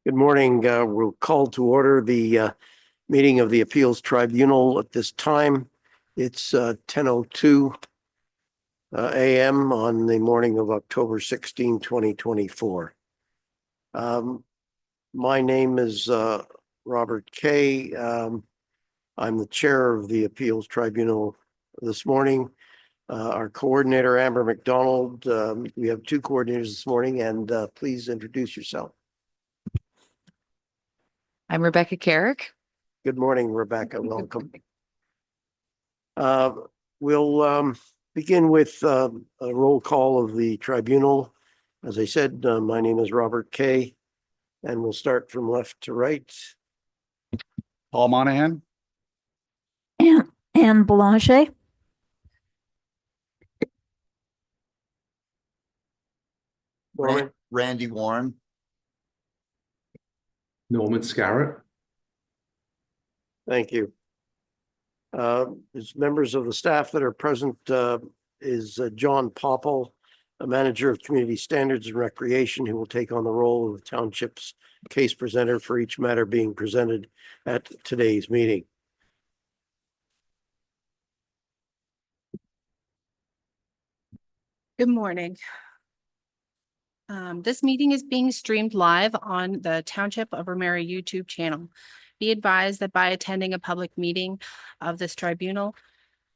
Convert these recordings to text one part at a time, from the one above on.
Good morning. We'll call to order the meeting of the Appeals Tribunal at this time. It's 10:02 a.m. on the morning of October 16, 2024. My name is Robert Kay. I'm the chair of the Appeals Tribunal this morning. Our coordinator, Amber McDonald. We have two coordinators this morning, and please introduce yourself. I'm Rebecca Carrick. Good morning, Rebecca. Welcome. We'll begin with a roll call of the tribunal. As I said, my name is Robert Kay, and we'll start from left to right. Paul Monahan. Anne Boulanger. Norman? Randy Warren. Norman Scarrett. Thank you. As members of the staff that are present is John Popple, a manager of community standards and recreation, who will take on the role of the township's case presenter for each matter being presented at today's meeting. Good morning. This meeting is being streamed live on the Township of Ramara YouTube channel. Be advised that by attending a public meeting of this tribunal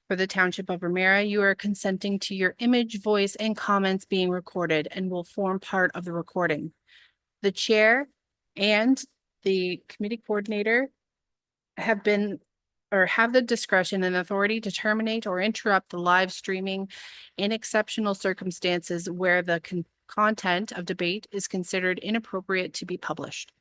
for the Township of Ramara, you are consenting to your image, voice, and comments being recorded and will form part of the recording. The chair and the committee coordinator have the discretion and authority to terminate or interrupt the live streaming in exceptional circumstances where the content of debate is considered inappropriate to be published.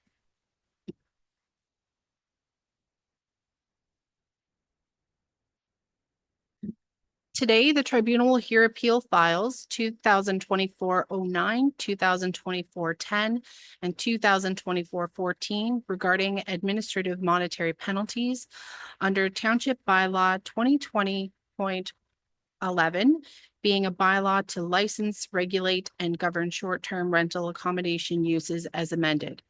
Today, the tribunal will hear appeal files 2024-09, 2024-10, and 2024-14 regarding administrative monetary penalties under Township Bylaw 2020.11, being a bylaw to license, regulate, and govern short-term rental accommodation uses as amended.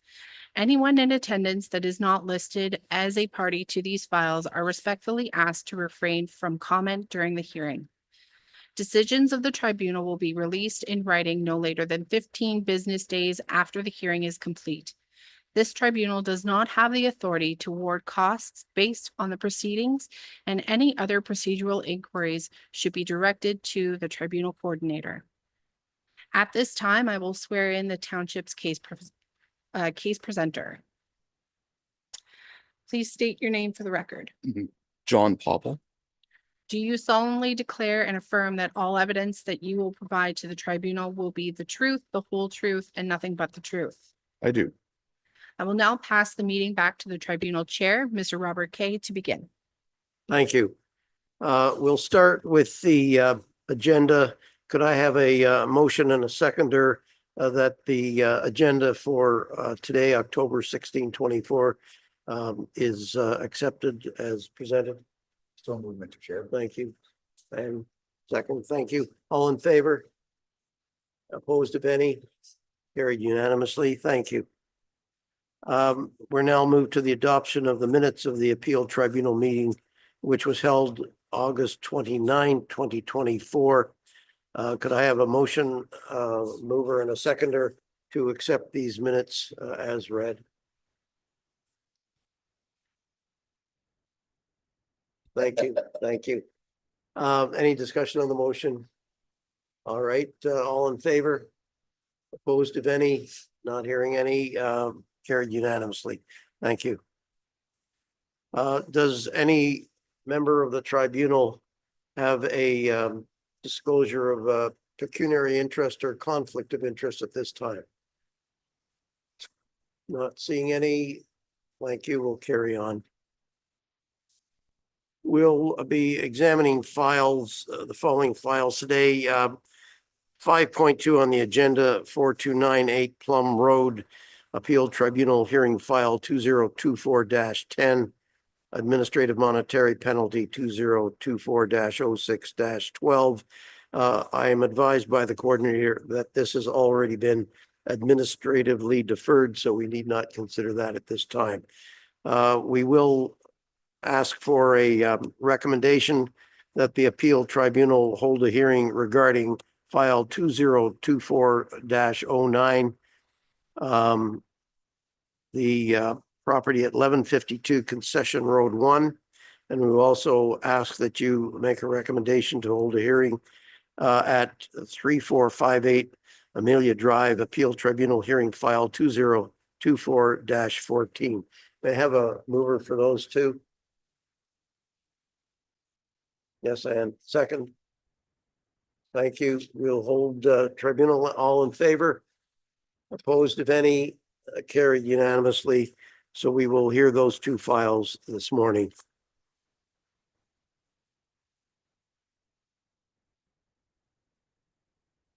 Anyone in attendance that is not listed as a party to these files are respectfully asked to refrain from comment during the hearing. Decisions of the tribunal will be released in writing no later than 15 business days after the hearing is complete. This tribunal does not have the authority to award costs based on the proceedings, and any other procedural inquiries should be directed to the tribunal coordinator. At this time, I will swear in the township's case presenter. Please state your name for the record. John Popple. Do you solemnly declare and affirm that all evidence that you will provide to the tribunal will be the truth, the whole truth, and nothing but the truth? I do. I will now pass the meeting back to the tribunal chair, Mr. Robert Kay, to begin. Thank you. We'll start with the agenda. Could I have a motion and a seconder that the agenda for today, October 16, 2024, is accepted as presented? So moved, Mr. Chair. Thank you. And second, thank you. All in favor? Opposed, if any? Carried unanimously. Thank you. We're now moved to the adoption of the minutes of the Appeal Tribunal meeting, which was held August 29, 2024. Could I have a motion, mover and a seconder to accept these minutes as read? Thank you. Thank you. Any discussion on the motion? All right, all in favor? Opposed, if any? Not hearing any, carried unanimously. Thank you. Does any member of the tribunal have a disclosure of pecuniary interest or conflict of interest at this time? Not seeing any. Thank you. We'll carry on. We'll be examining files, the following files today. 5.2 on the agenda, 4298 Plum Road, Appeal Tribunal Hearing File 2024-10, Administrative Monetary Penalty 2024-06-12. I am advised by the coordinator that this has already been administratively deferred, so we need not consider that at this time. We will ask for a recommendation that the appeal tribunal hold a hearing regarding file 2024-09. The property at 1152 Concession Road 1. And we will also ask that you make a recommendation to hold a hearing at 3458 Amelia Drive, Appeal Tribunal Hearing File 2024-14. May I have a mover for those two? Yes, and second. Thank you. We'll hold tribunal. All in favor? Opposed, if any? Carried unanimously. So we will hear those two files this morning.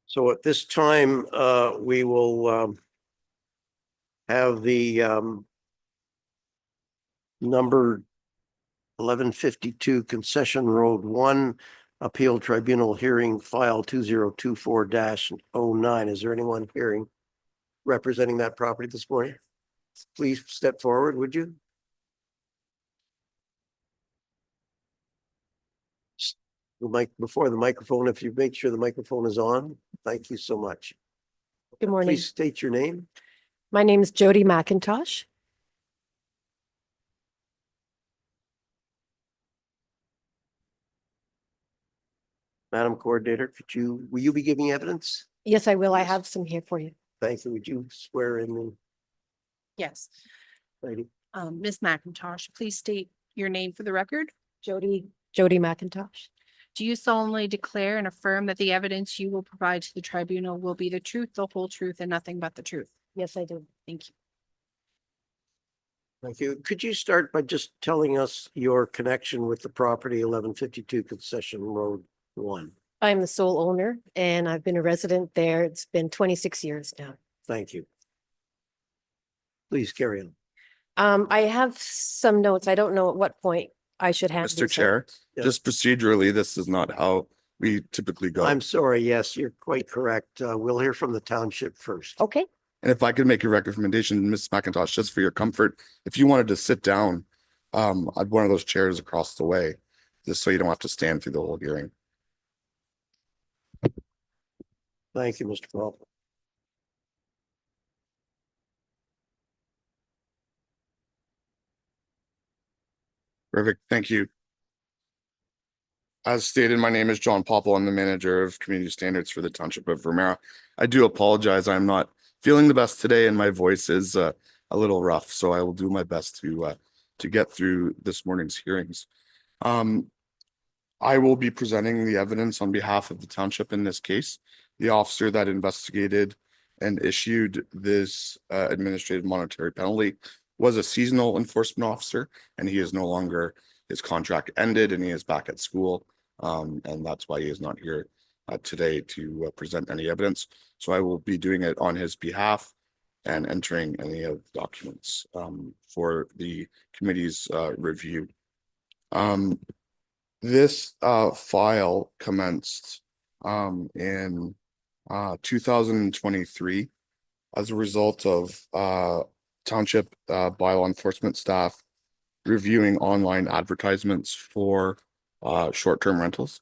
So at this time, we will have the number 1152 Concession Road 1 Appeal Tribunal Hearing File 2024-09. Is there anyone hearing representing that property this morning? Please step forward, would you? The mic before the microphone, if you make sure the microphone is on. Thank you so much. Good morning. Please state your name. My name is Jody McIntosh. Madam Coordinator, will you be giving evidence? Yes, I will. I Yes. have some here for you. Thank you. Would you swear in the Yes. lady? Ms. McIntosh, please state your name for the record. Jody McIntosh. Do you solemnly declare and affirm that the evidence you will provide to the tribunal will be the truth, the whole truth, and nothing but the truth? Yes, I do. Thank you. Thank you. Could you start by just telling us your connection with the property 1152 Concession Road 1? I'm the sole owner and I've been a resident there. It's been 26 years now. Thank you. Please carry on. I have some notes. I don't know at what point I should have. Mr. these Chair, notes. Yeah. just procedurally, this is not how we typically go. I'm sorry. Yes, you're quite correct. We'll hear from the township first. Okay. And if I could make a recommendation, Ms. McIntosh, just for your comfort, if you wanted to sit down, I'd one of those chairs across the way, just so you don't have to stand through the whole hearing. Thank you, Mr. Paul. Perfect. Thank you. As stated, my name is John Popple. I'm the manager of community standards for the Township of Ramara. I do apologize. I'm not feeling the best today and my voice is a little rough, so I will do my best to get through this morning's hearings. I will be presenting the evidence on behalf of the township in this case. The officer that investigated and issued this administrative monetary penalty was a seasonal enforcement officer, and he is no longer, his contract ended and he is back at school. And that's why he is not here today to present any evidence. So I will be doing it on his behalf and entering any of the documents for the committee's review. This file commenced in 2023 as a result of township bylaw enforcement staff reviewing online advertisements for short-term rentals.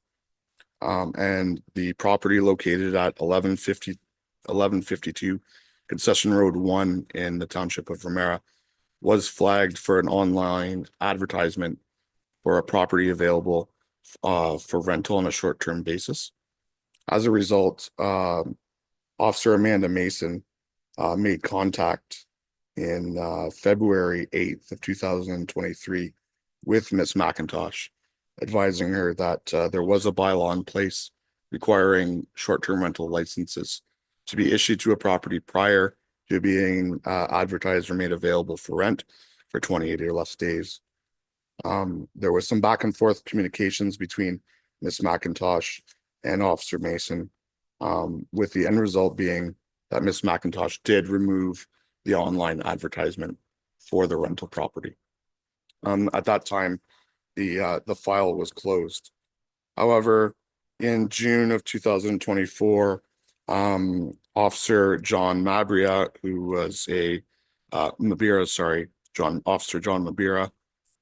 And the property located at 1152 Concession Road 1 in the Township of Ramara was flagged for an online advertisement for a property available for rental on a short-term basis. As a result, Officer Amanda Mason made contact in February 8th of 2023 with Ms. McIntosh, advising her that there was a bylaw in place requiring short-term rental licenses to be issued to a property prior to being advertised or made available for rent for 28 or less days. There was some back and forth communications between Ms. McIntosh and Officer Mason, with the end result being that Ms. McIntosh did remove the online advertisement for the rental property. At that time, the file was closed. However, in June of 2024, Officer John Mabria, who was Officer John Mabira,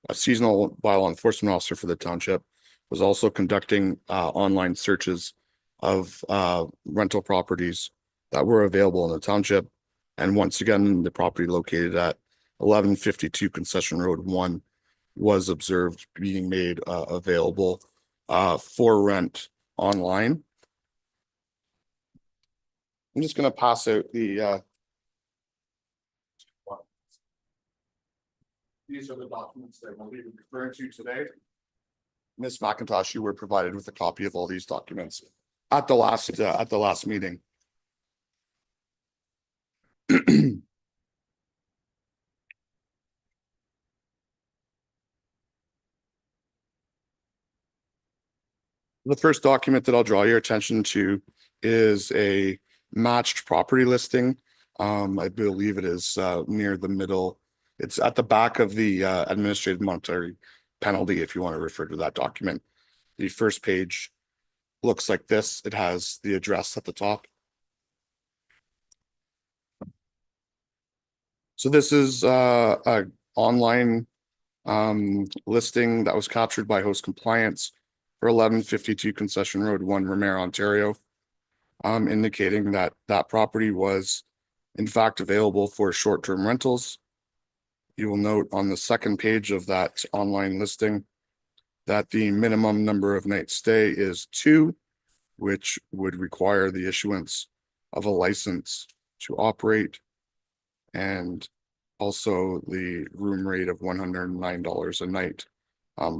a seasonal bylaw enforcement officer for the township, was also conducting online searches of rental properties that were available in the township. And once again, the property located at 1152 Concession Road 1 was observed being made available for rent online. I'm just going to pass out the these are the documents that we'll be referring to today. Ms. McIntosh, you were provided with a copy of all these documents at the last meeting. The first document that I'll draw your attention to is a matched property listing. I believe it is near the middle. It's at the back of the administrative monetary penalty, if you want to refer to that document. The first page looks like this. It has the address at the top. So this is a online listing that was captured by Host Compliance for 1152 Concession Road 1, Ramara, Ontario, indicating that that property was in fact available for short-term rentals. You will note on the second page of that online listing that the minimum number of night stay is 2, which would require the issuance of a license to operate, and also the room rate of $109 a night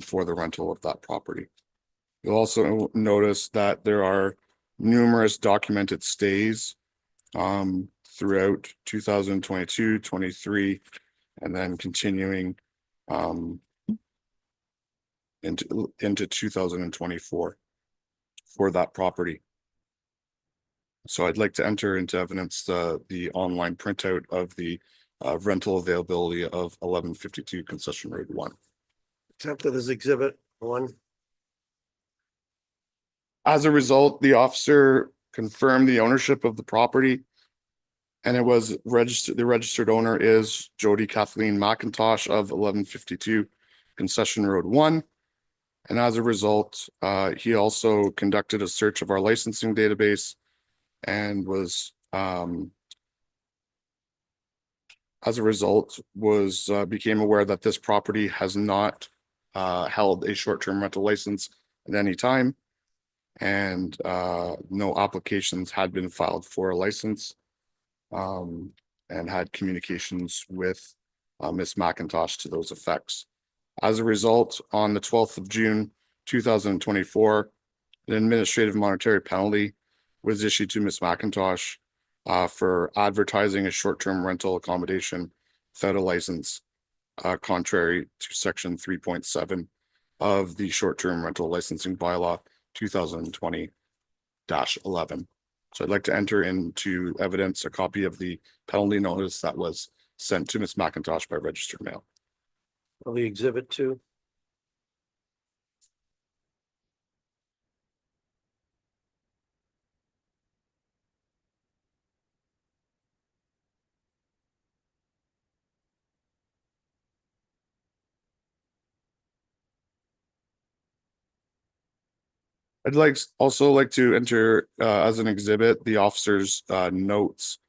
for the rental of that property. You'll also notice that there are numerous documented stays throughout 2022, 23, and then continuing into 2024 for that property. So I'd like to enter into evidence the online printout of the rental availability of 1152 Concession Road 1. Accepted as exhibit 1. As a result, the officer confirmed the ownership of the property, and it was registered. The registered owner is Jody Kathleen McIntosh of 1152 Concession Road 1. And as a result, he also conducted a search of our licensing database and was, as a result, became aware that this property has not held a short-term rental license at any time, and no applications had been filed for a license, and had communications with Ms. McIntosh to those effects. As a result, on the 12th of June, 2024, an administrative monetary penalty was issued to Ms. McIntosh for advertising a short-term rental accommodation without a license, contrary to section 3.7 of the short-term rental licensing bylaw 2020-11. So I'd like to enter into evidence a copy of the penalty notice that was sent to Ms. McIntosh by registered mail. Will the exhibit 2. I'd also like to enter as an exhibit the officer's notes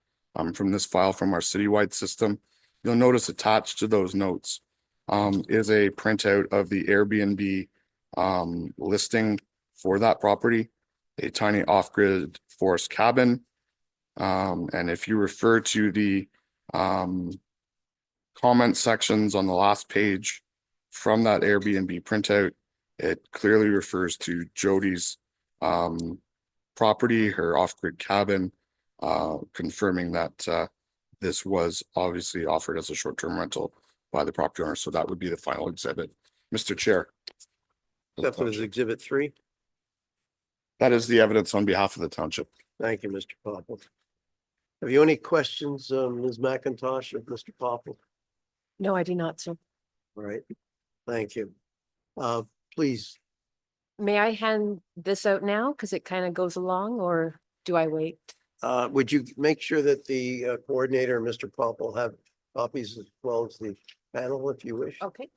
from this file from our citywide system. You'll notice attached to those notes is a printout of the Airbnb listing for that property, a tiny off-grid forest cabin. And if you refer to the comment sections on the last page from that Airbnb printout, it clearly refers to Jody's property, her off-grid cabin, confirming that this was obviously offered as a short-term rental by the property owner. So that would be the final exhibit. Mr. Chair. Accepted as exhibit 3. That is the evidence on behalf of the township. Thank you, Mr. Popple. Have you any questions, Ms. McIntosh or Mr. Popple? No, I do not, sir. All right, thank you. Please, May I hand this out now? Because it kind of goes along, or do I wait? Would you make sure that the coordinator, Mr. Pomp, will have copies as well as the panel if you wish? Okay.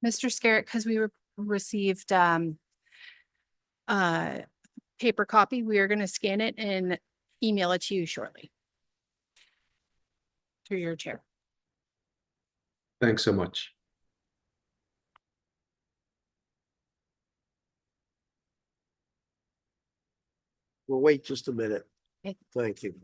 Mr. Scarrett, because we received paper copy, we are going to scan it and email it to you shortly. Through your chair. Thanks so much. We'll wait just a minute. Okay. Thank you.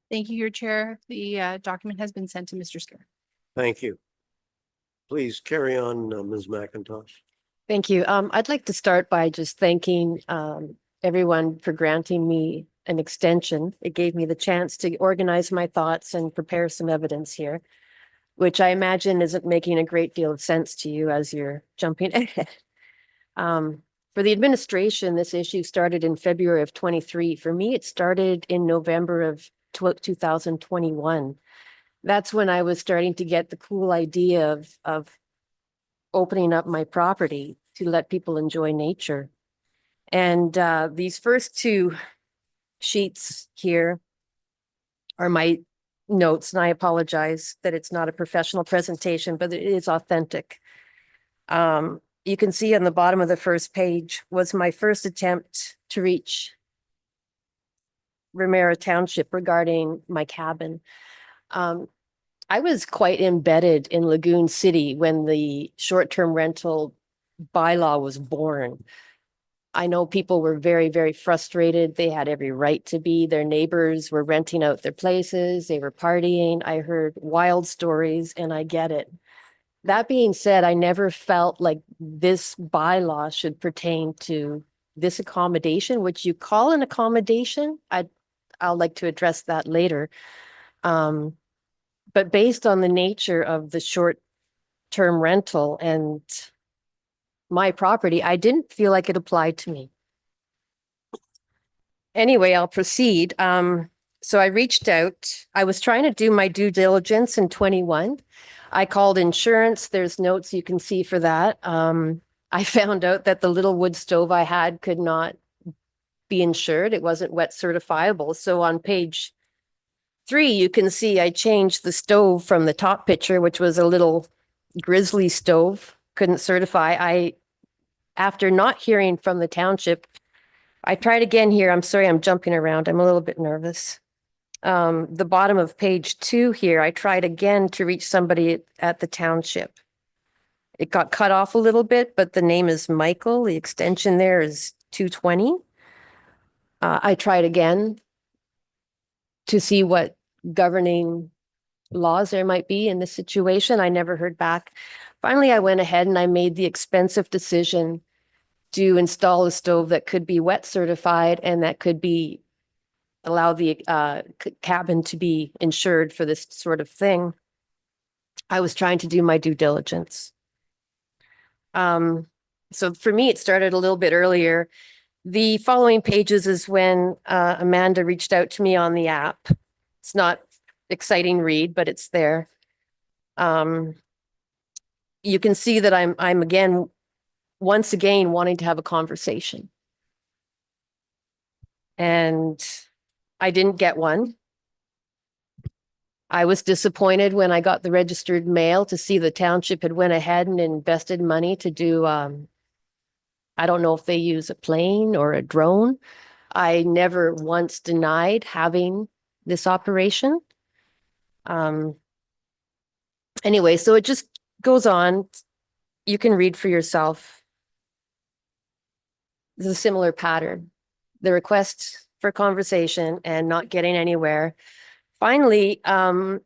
Thank you, your chair. The document has been sent to Mr. Scarrett. Thank you. Please carry on, Ms. McIntosh. Thank you. I'd like to start by just thanking everyone for granting me an extension. It gave me the chance to organize my thoughts and prepare some evidence here, which I imagine isn't making a great deal of sense to you as you're jumping ahead. For the administration, this issue started in February of 23. For me, it started in November of 2021. That's when I was starting to get the cool idea of opening up my property to let people enjoy nature. And these first two sheets here are my notes, and I apologize that it's not a professional presentation, but it is authentic. You can see on the bottom of the first page was my first attempt to reach Ramara Township regarding my cabin. I was quite embedded in Lagoon City when the short-term rental bylaw was born. I know people were very, very frustrated. They had every right to be. Their neighbors were renting out their places. They were partying. I heard wild stories, and I get it. That being said, I never felt like this bylaw should pertain to this accommodation, which you call an accommodation. I'll like to address that later. But based on the nature of the short-term rental and my property, I didn't feel like it applied to me. Anyway, I'll proceed. So I reached out. I was trying to do my due diligence in 21. I called insurance. There's notes you can see for that. I found out that the little wood stove I had could not be insured. It wasn't wet certifiable. So on page 3, you can see I changed the stove from the top picture, which was a little grizzly stove, couldn't certify. After not hearing from the township, I tried again here. I'm sorry, I'm jumping around. I'm a little bit nervous. The bottom of page 2 here, I tried again to reach somebody at the township. It got cut off a little bit, but the name is Michael. The extension there is 220. I tried again to see what governing laws there might be in this situation. I never heard back. Finally, I went ahead and I made the expensive decision to install a stove that could be wet certified and that could be allow the cabin to be insured for this sort of thing. I was trying to do my due diligence. So for me, it started a little bit earlier. The following pages is when Amanda reached out to me on the app. It's not exciting read, but it's there. You can see that I'm again, once again, wanting to have a conversation. And I didn't get one. I was disappointed when I got the registered mail to see the township had went ahead and invested money to do, I don't know if they use a plane or a drone. I never once denied having this operation. Anyway, so it just goes on. You can read for yourself. There's a similar pattern. The request for conversation and not getting anywhere. Finally, I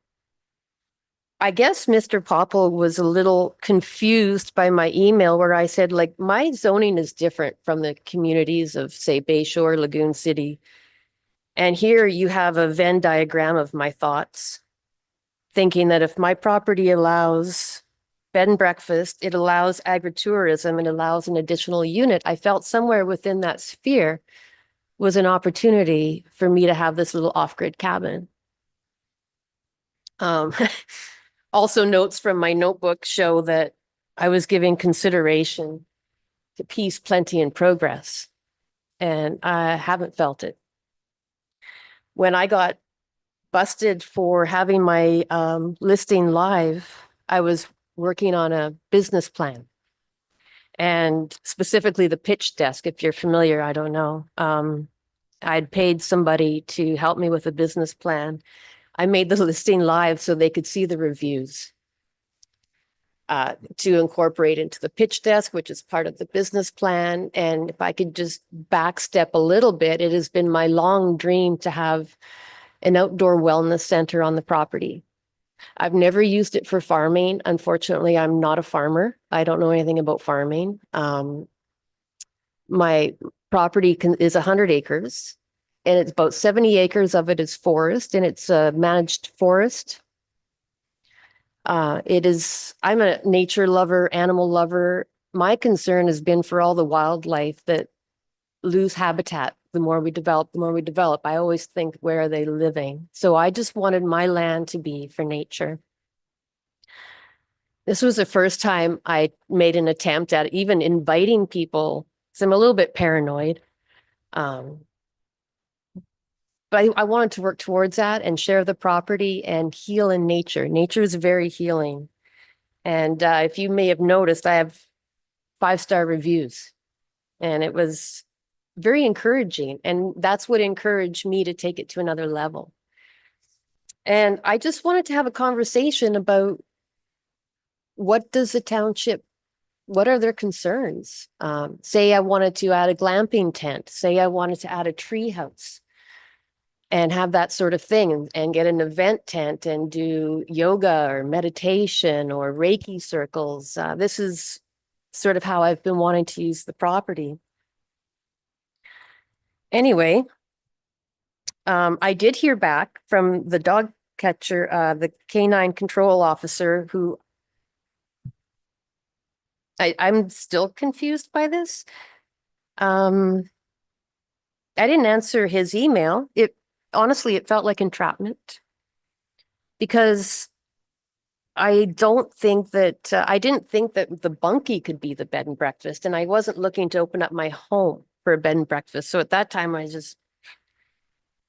guess Mr. Popple was a little confused by my email where I said, like, my zoning is different from the communities of, say, Bayshore, Lagoon City. And here you have a Venn diagram of my thoughts, thinking that if my property allows bed and breakfast, it allows agritourism, and allows an additional unit. I felt somewhere within that sphere was an opportunity for me to have this little off-grid cabin. Also, notes from my notebook show that I was giving consideration to peace, plenty, and progress, and I haven't felt it. When I got busted for having my listing live, I was working on a business plan, and specifically the pitch desk. If you're familiar, I don't know. I'd paid somebody to help me with a business plan. I made the listing live so they could see the reviews to incorporate into the pitch desk, which is part of the business plan. And if I could just backstep a little bit, it has been my long dream to have an outdoor wellness center on the property. I've never used it for farming. Unfortunately, I'm not a farmer. I don't know anything about farming. My property is 100 acres. And it's about 70 acres of it is forest, and it's a managed forest. I'm a nature lover, animal lover. My concern has been for all the wildlife that lose habitat. The more we develop, I always think, where are they living? So I just wanted my land to be for nature. This was the first time I made an attempt at even inviting people. So I'm a little bit paranoid. But I wanted to work towards that and share the property and heal in nature. Nature is very healing. And if you may have noticed, I have 5-star reviews, and it was very encouraging. And that's what encouraged me to take it to another level. And I just wanted to have a conversation about what does the township, what are their concerns? Say I wanted to add a glamping tent. Say I wanted to add a tree house. and have that sort of thing and get an event tent and do yoga or meditation or Reiki circles. This is sort of how I've been wanting to use the property. Anyway, I did hear back from the dog catcher, the canine control officer, who I'm still confused by this. I didn't answer his email. Honestly, it felt like entrapment, because I didn't think that the bunkie could be the bed and breakfast, and I wasn't looking to open up my home for a bed and breakfast. So at that time, I just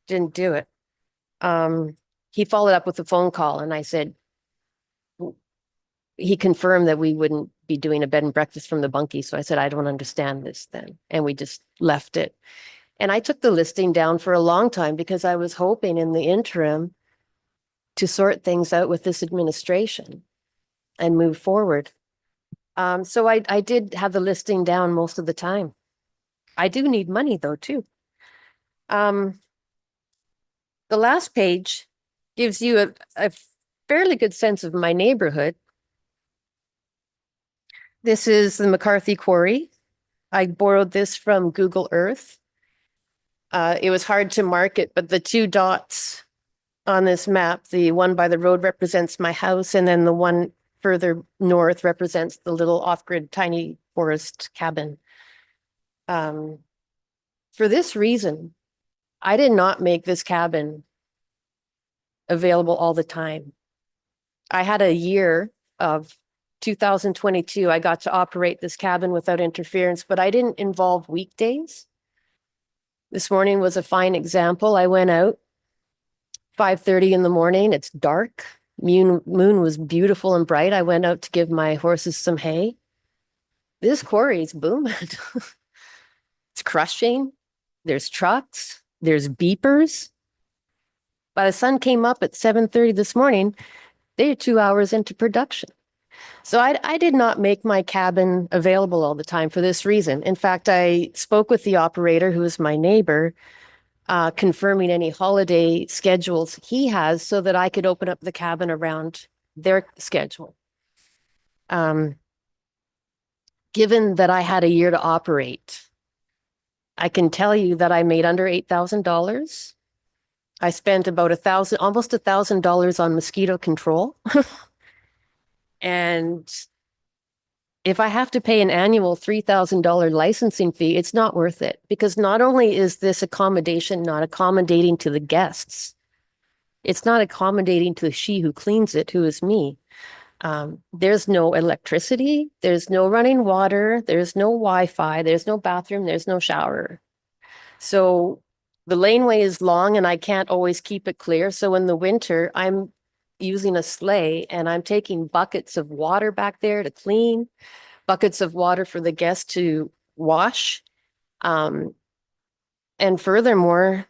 didn't do it. He followed up with a phone call, and I said, he confirmed that we wouldn't be doing a bed and breakfast from the bunkie. So I said, I don't understand this then. And we just left it. And I took the listing down for a long time because I was hoping in the interim to sort things out with this administration and move forward. So I did have the listing down most of the time. I do need money though, too. The last page gives you a fairly good sense of my neighborhood. This is the McCarthy Quarry. I borrowed this from Google Earth. It was hard to mark it, but the two dots on this map, the one by the road represents my house, and then the one further north represents the little off-grid tiny forest cabin. For this reason, I did not make this cabin available all the time. I had a year of 2022, I got to operate this cabin without interference, but I didn't involve weekdays. This morning was a fine example. I went out 5:30 in the morning. It's dark. Moon was beautiful and bright. I went out to give my horses some hay. This quarry's booming. It's crushing. There's trucks. There's beepers. By the sun came up at 7:30 this morning, they're 2 hours into production. So I did not make my cabin available all the time for this reason. In fact, I spoke with the operator, who is my neighbor, confirming any holiday schedules he has so that I could open up the cabin around their schedule. Given that I had a year to operate, I can tell you that I made under $8,000. I spent about almost $1,000 on mosquito control. And if I have to pay an annual $3,000 licensing fee, it's not worth it, because not only is this accommodation not accommodating to the guests, it's not accommodating to she who cleans it, who is me. There's no electricity, there's no running water, there's no Wi-Fi, there's no bathroom, there's no shower. So the laneway is long and I can't always keep it clear. So in the winter, I'm using a sleigh and I'm taking buckets of water back there to clean, buckets of water for the guests to wash. And furthermore,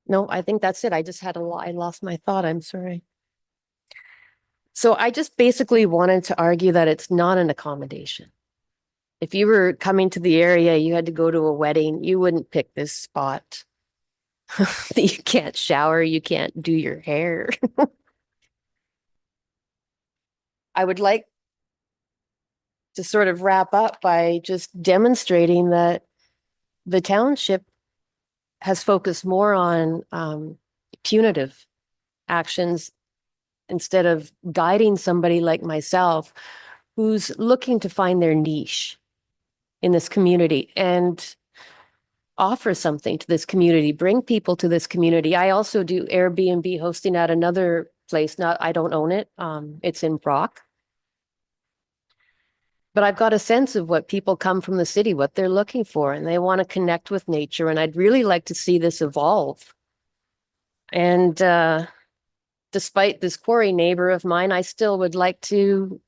no, I think that's it. I just had I lost my thought. I'm sorry. So I just basically wanted to argue that it's not an accommodation. If you were coming to the area, you had to go to a wedding, you wouldn't pick this spot. You can't shower, you can't do your hair. I would like to sort of wrap up by just demonstrating that the township has focused more on punitive actions instead of guiding somebody like myself who's looking to find their niche in this community and offer something to this community, bring people to this community. I also do Airbnb hosting at another place. I don't own it. It's in Brock. But I've got a sense of what people come from the city, what they're looking for, and they want to connect with nature. And I'd really like to see this evolve. And despite this quarry neighbor of mine, I still would like to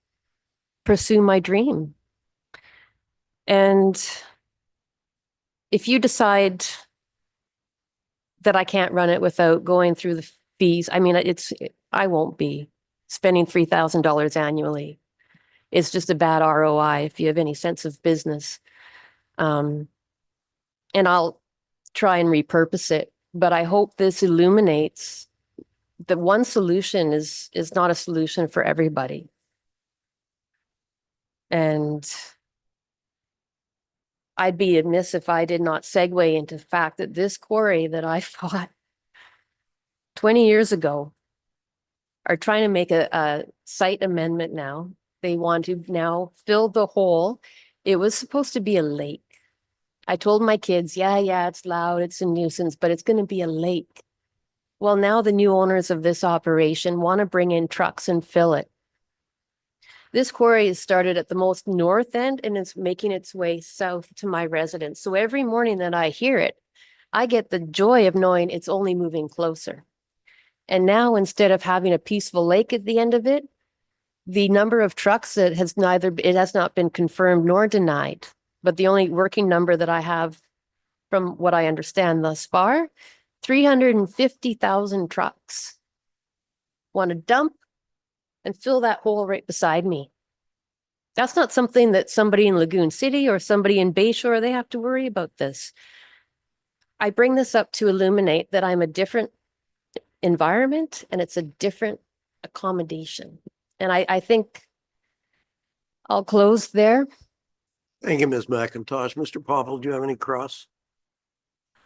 pursue my dream. And if you decide that I can't run it without going through the fees, I mean, I won't be spending $3,000 annually. It's just a bad ROI if you have any sense of business. And I'll try and repurpose it. But I hope this illuminates that one solution is not a solution for everybody. And I'd be amiss if I did not segue into the fact that this quarry that I fought 20 years ago are trying to make a site amendment now. They want to now fill the hole. It was supposed to be a lake. I told my kids, yeah, it's loud, it's a nuisance, but it's going to be a lake. Well, now the new owners of this operation want to bring in trucks and fill it. This quarry is started at the most north end and it's making its way south to my residence. So every morning that I hear it, I get the joy of knowing it's only moving closer. And now instead of having a peaceful lake at the end of it, the number of trucks that has not been confirmed nor denied, but the only working number that I have from what I understand thus far, 350,000 trucks want to dump and fill that hole right beside me. That's not something that somebody in Lagoon City or somebody in Bayshore, they have to worry about this. I bring this up to illuminate that I'm a different environment and it's a different accommodation. And I think I'll close there. Thank you, Ms. McIntosh. Mr. Popple, do you have any cross?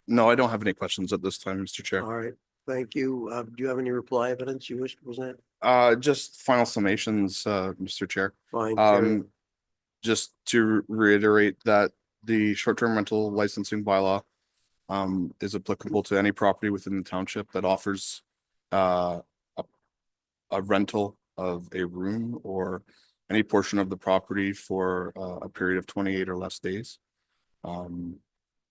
No, I don't have any questions at this time, Mr. Chair. All right, thank you. Do you have any reply evidence you wish to present? Just final summations, Mr. Chair. Fine. carry. Just to reiterate that the short-term rental licensing bylaw is applicable to any property within the township that offers a rental of a room or any portion of the property for a period of 28 or less days.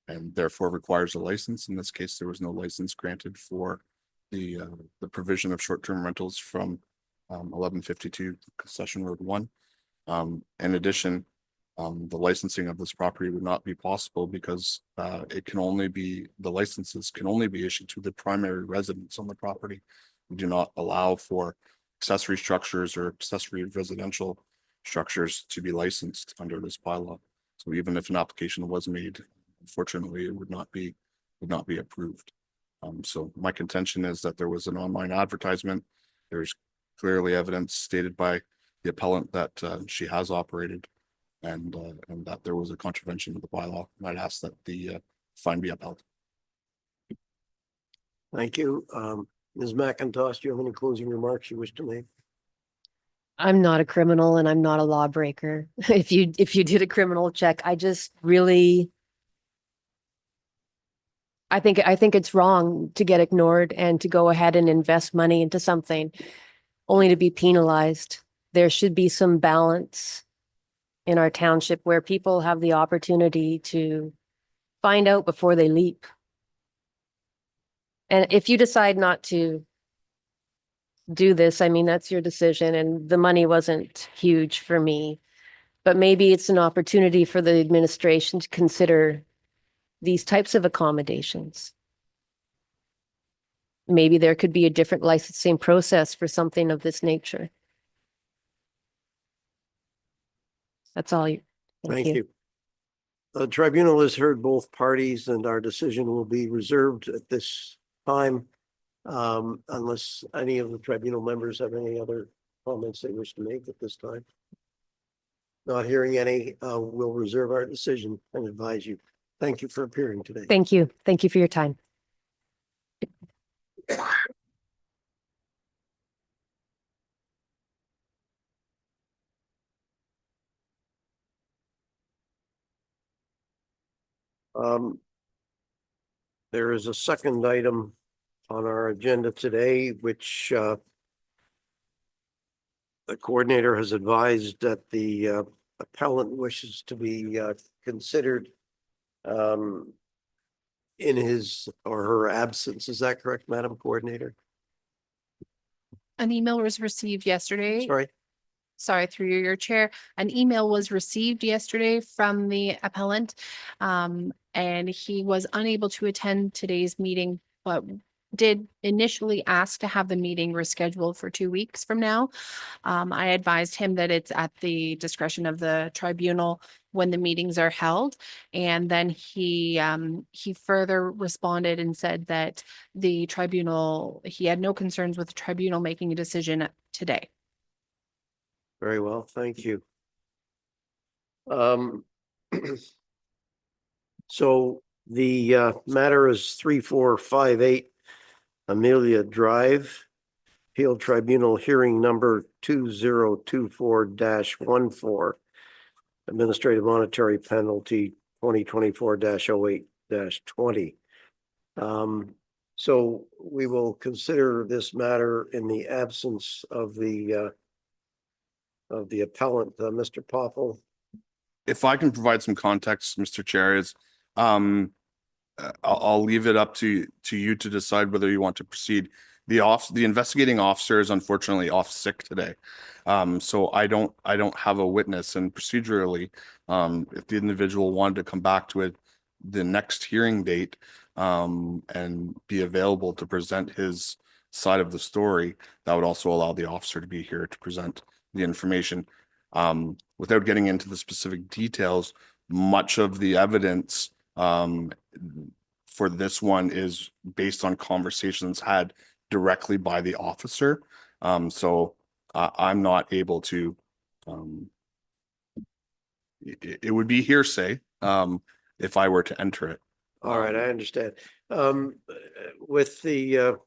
And therefore requires a license. In this case, there was no license granted for the provision of short-term rentals from 1152 Concession Road 1. In addition, the licensing of this property would not be possible because the licenses can only be issued to the primary residents on the property. We do not allow for accessory structures or accessory residential structures to be licensed under this bylaw. So even if an application was made, unfortunately, it would not be approved. So my contention is that there was an online advertisement. There's clearly evidence stated by the appellant that she has operated and that there was a contravention of the bylaw. And I'd ask that the fine be upheld. Thank you. Ms. McIntosh, do you have any closing remarks you wish to make? I'm not a criminal and I'm not a lawbreaker. If you did a criminal check, I just really I think it's wrong to get ignored and to go ahead and invest money into something only to be penalized. There should be some balance in our township where people have the opportunity to find out before they leap. And if you decide not to do this, I mean, that's your decision, and the money wasn't huge for me, but maybe it's an opportunity for the administration to consider these types of accommodations. Maybe there could be a different licensing process for something of this nature. That's all. Thank you. The tribunal has heard both parties and our decision will be reserved at this time. Unless any of the tribunal members have any other comments they wish to make at this time. Not hearing any, we'll reserve our decision and advise you. Thank you for appearing today. Thank you. Thank you for your time. There is a second item on our agenda today, which the coordinator has advised that the appellant wishes to be considered in his or her absence. Is that correct, Madam Coordinator? An email was received yesterday. Sorry. Through your chair, an email was received yesterday from the appellant. And he was unable to attend today's meeting, but did initially ask to have the meeting rescheduled for 2 weeks from now. I advised him that it's at the discretion of the tribunal when the meetings are held. And then he further responded and said that the tribunal, he had no concerns with the tribunal making a decision today. Very well, thank you. Um, so the matter is 3458 Amelia Drive. Appeal Tribunal Hearing Number 2024-14. Administrative Monetary Penalty 2024-08-20. So we will consider this matter in the absence of the appellant, Mr. Poppel. If I can provide some context, Mr. Chair, is I'll leave it up to you to decide whether you want to proceed. The investigating officer is unfortunately off sick today. So I don't have a witness, and procedurally, if the individual wanted to come back to it the next hearing date and be available to present his side of the story, that would also allow the officer to be here to present the information. Without getting into the specific details, much of the evidence for this one is based on conversations had directly by the officer. So I'm not able to, it would be hearsay if I were to enter it. All right, I understand. With the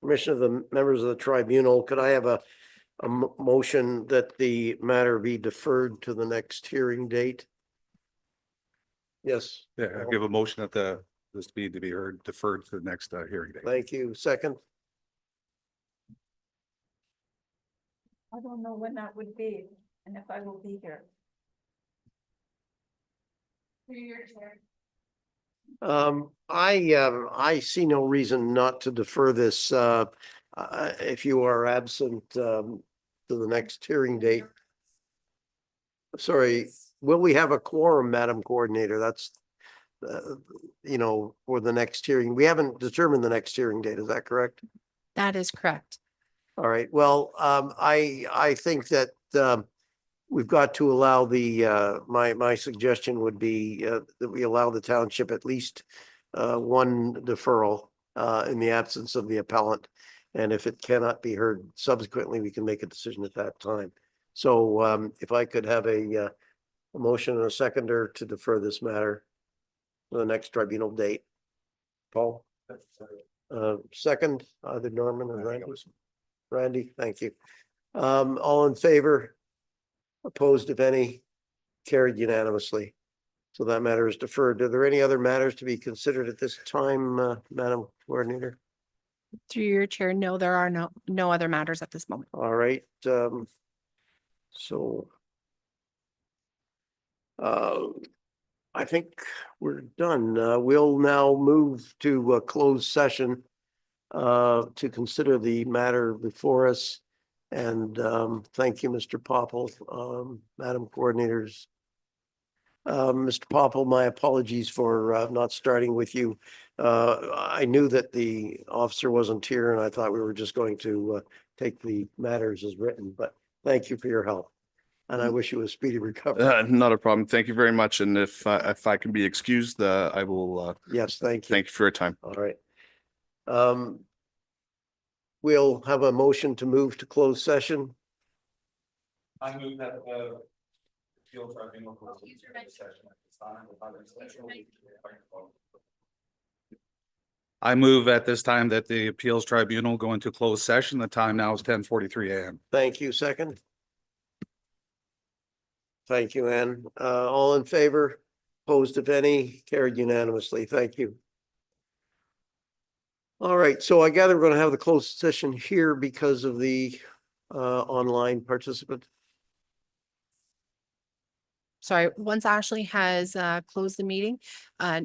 permission of the members of the tribunal, could I have a motion that the matter be deferred to the next hearing date? Yes. Yeah, I give a motion that this be to be heard deferred to the next hearing date. Thank you. Second, I don't know when that would be and if I will be here. I see no reason not to defer this, if you are absent, to the next hearing date. Sorry, will we have a quorum, Madam Coordinator? That's, for the next hearing. We haven't determined the next hearing date. Is that correct? That is correct. All right. Well, I think that, we've got to allow my suggestion would be, that we allow the township at least, one deferral, in the absence of the appellant. And if it cannot be heard subsequently, we can make a decision at that time. So, if I could have a motion and a seconder to defer this matter to the next tribunal date. Paul? Second, either Norman or Randy? Randy, thank you. All in favor? Opposed, if any? Carried unanimously. So that matter is deferred. Are there any other matters to be considered at this time, Madam Coordinator? Through your chair, no, there are no other matters at this moment. All right, so I think we're done. We'll now move to a closed session to consider the matter before us. And thank you, Mr. Poppel, Madam Coordinators. Mr. Poppel, my apologies for not starting with you. I knew that the officer wasn't here and I thought we were just going to take the matters as written, but thank you for your help. And I wish you a speedy recovery. Not a problem. Thank you very much. And if I can be excused, I will. Yes, thank you. Thank you for your time. All right. We'll have a motion to move to closed session. I move that the appeal tribunal close the session at this time. I move at this time that the appeals tribunal go into closed session. The time now is 10:43 a.m. Thank you. Second. Thank you, Ann. All in favor? Opposed, if any? Carried unanimously. Thank you. All right, so I gather we're going to have the closed session here because of the online participant. Sorry, once Ashley has closed the meeting,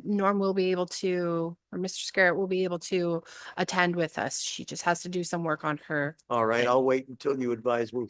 Norm will be able to, or Mr. Scarrett will be able to attend with us. She just has to do some work on her. All right, I'll wait until you advise me.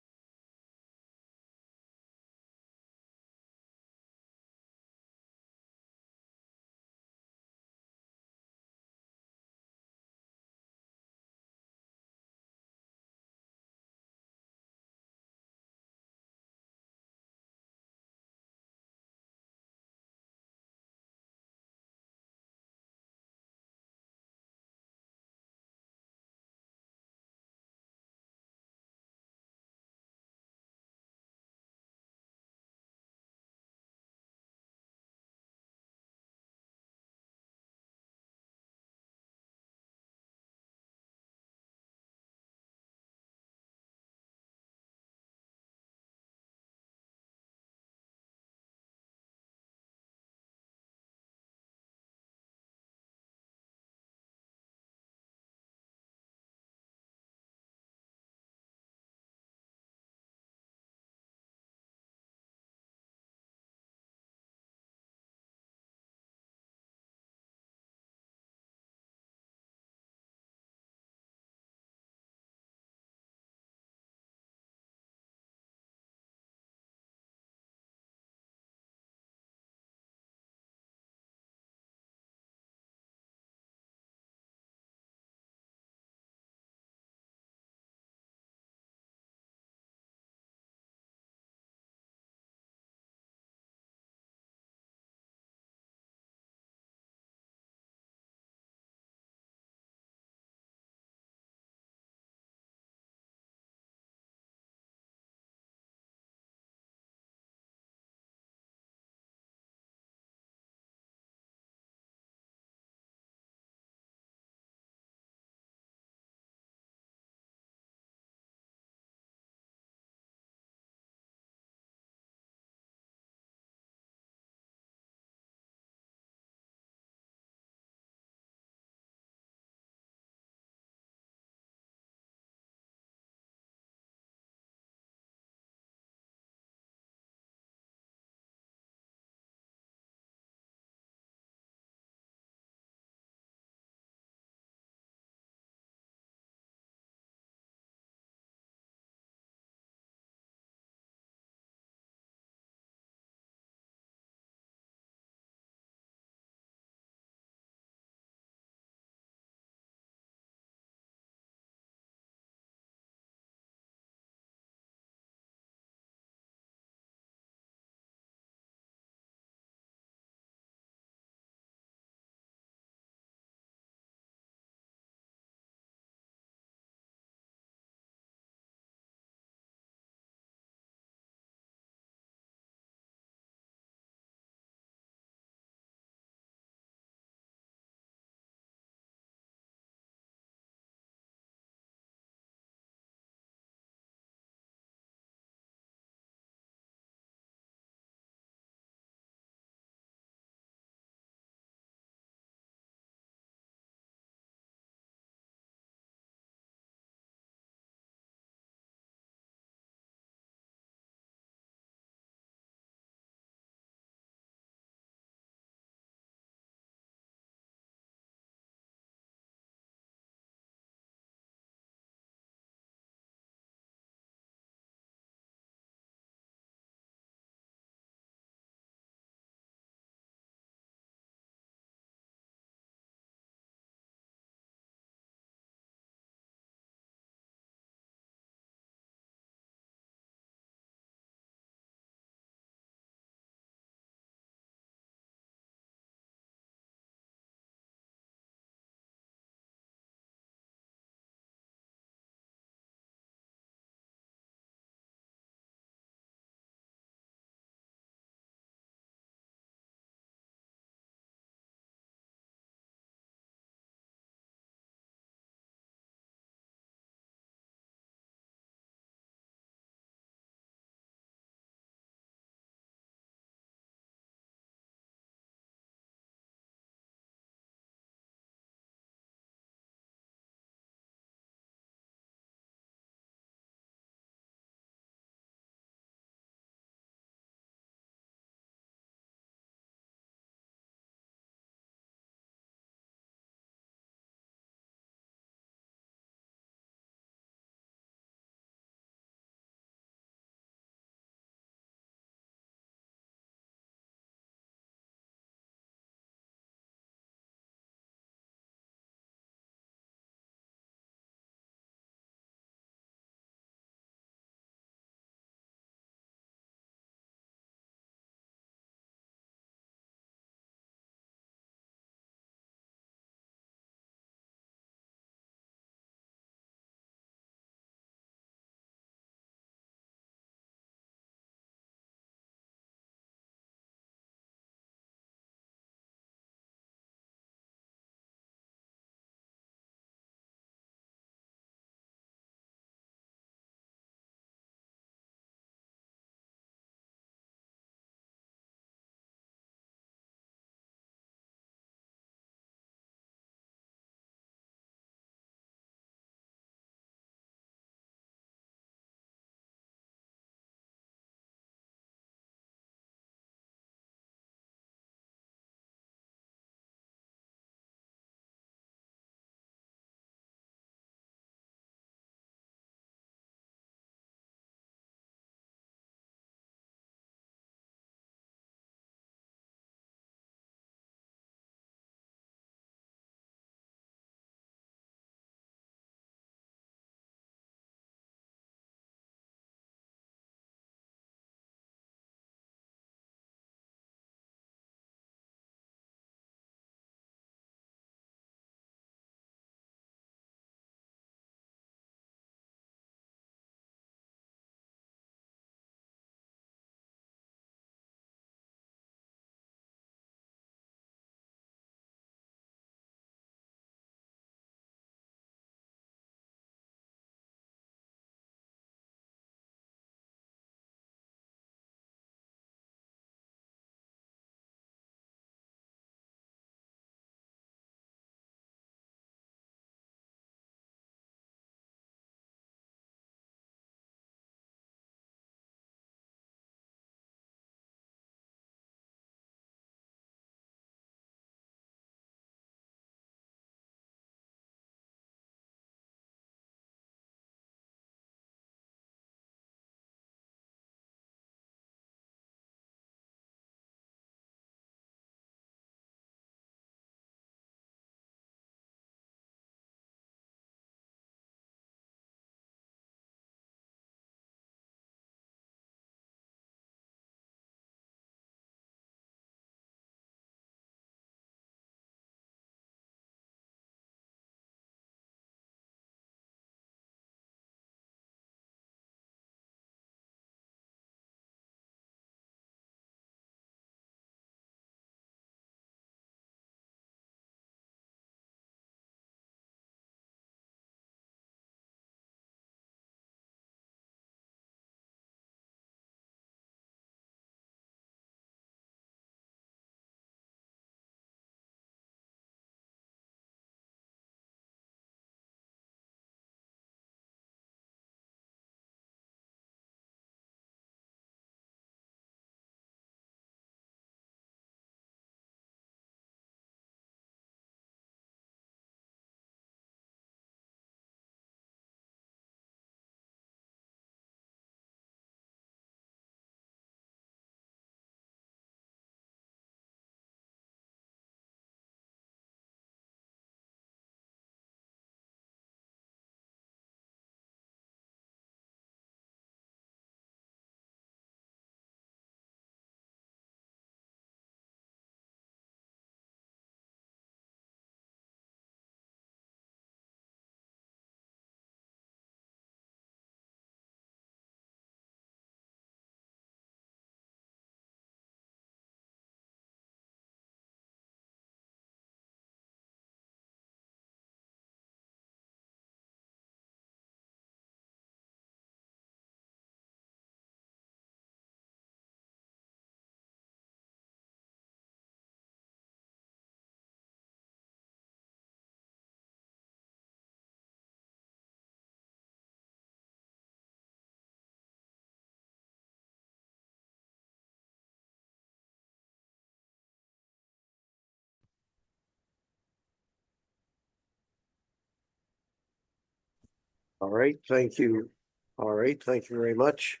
All right, thank you. All right, thank you very much.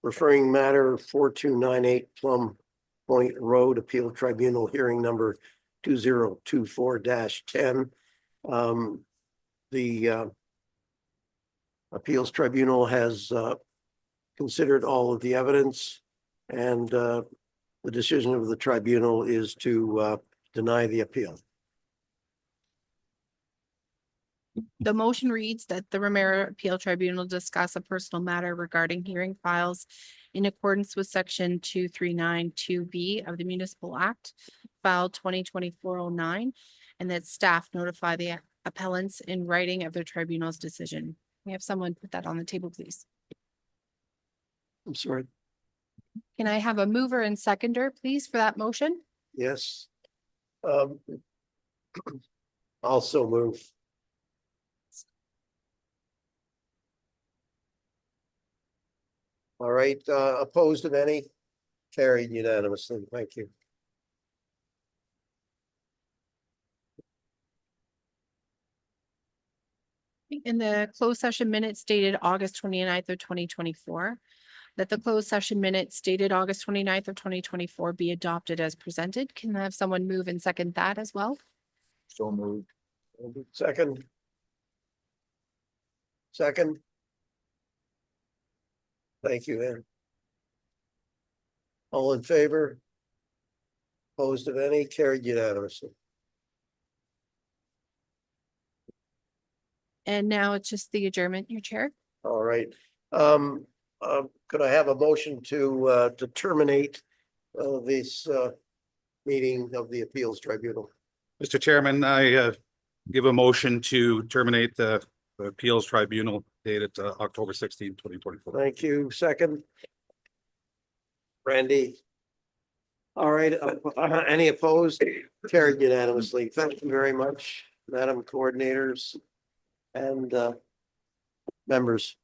Referring matter 4298 Plum Point Road Appeal Tribunal Hearing Number 2024-10. The Appeals Tribunal has considered all of the evidence, and the decision of the tribunal is to deny the appeal. The motion reads that the Ramara Appeal Tribunal discuss a personal matter regarding hearing files in accordance with section 2392B of the Municipal Act, file 2024-09, and that staff notify the appellants in writing of the tribunal's decision. We have someone put that on the table, please. I'm sorry. Can I have a mover and seconder, please, for that motion? Yes. Also move. All right, opposed of any? Carried unanimously. Thank you. In the closed session minutes dated August 29th of 2024, that the closed session minutes dated August 29th of 2024 be adopted as presented. Can I have someone move and second that as well? So moved. Second. Second. Thank you, Ann. All in favor? Opposed of any? Carried unanimously. And now it's just the adjournment, your chair. All right. Could I have a motion to terminate this meeting of the Appeals Tribunal? Mr. Chairman, I give a motion to terminate the Appeals Tribunal dated October 16, 2024. Thank you. Second. Randy. All right, any opposed? Carried unanimously. Thank you very much, Madam Coordinators and members.